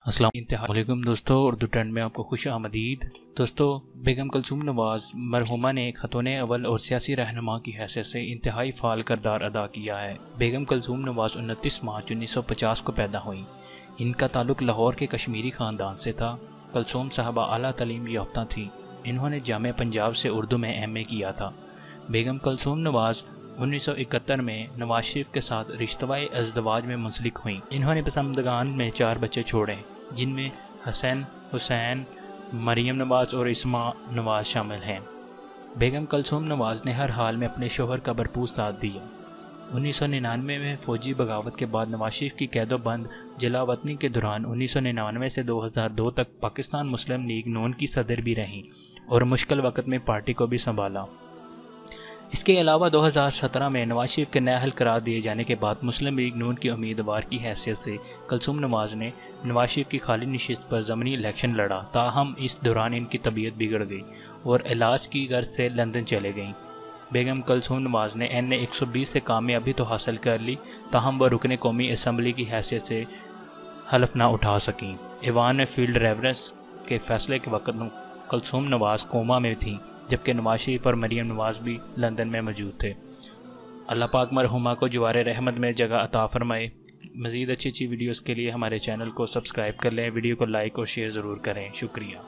अस्सलामुअलैकुम दोस्तों, उर्दू ट्रेंड में आपको खुश आमदीद। दोस्तों, बेगम कलसूम नवाज मरहुमा ने खतून अव्वल और सियासी रहनुमा की हैसियत से इंतहाई फ़ाल किरदार अदा किया है। बेगम कलसूम नवाज 29 मार्च 1950 को पैदा हुई। इनका ताल्लुक लाहौर के कश्मीरी ख़ानदान से था। कलसूम साहबा आला तालीम याफ्ता थी। इन्होंने जामे पंजाब से उर्दू में MA किया था। बेगम कलसूम नवाज 1971 में नवाज शरीफ के साथ रिश्तवाए अज़दवाज में मुंसलिक हुई। इन्होंने पसंदगान में 4 बच्चे छोड़े, जिनमें हसन, हुसैन, मरियम नवाज और इस्मा नवाज शामिल हैं। बेगम कलसूम नवाज ने हर हाल में अपने शोहर का भरपूर साथ दिया। 1999 में फौजी बगावत के बाद नवाज शरीफ की कैदोबंद जलावतनी के दौरान 1999 से 2002 तक पाकिस्तान मुस्लिम लीग नून की सदर भी रहीं और मुश्किल वक्त में पार्टी को भी संभाला। इसके अलावा 2017 में नवाज शरीफ के नाअहल करार दिए जाने के बाद मुस्लिम लीग नून की उम्मीदवार की हैसियत से कलसूम नवाज ने नवाज शरीफ की खाली नशिस्त पर ज़मीनी इलेक्शन लड़ा। ताहम इस दौरान इनकी तबीयत बिगड़ गई और इलाज की गर्ज से लंदन चले गईं। बेगम कलसूम नवाज ने NA 120 से कामयाबी तो हासिल कर ली, ताहम वह रुकने कौमी असम्बली की हैसियत से हलफ ना उठा सकीं। ईवान में फील्ड रेफरेंस के फैसले के वक्त कलसूम नवाज कोमा में थीं, जबकि नवाज शरीफ और मरियम नवाज भी लंदन में मौजूद थे। अल्लाह पाक मरहुमा को जवार रहमत में जगह अता फरमाए। मज़ीद अच्छी वीडियोज़ के लिए हमारे चैनल को सब्सक्राइब कर लें। वीडियो को लाइक और शेयर ज़रूर करें। शुक्रिया।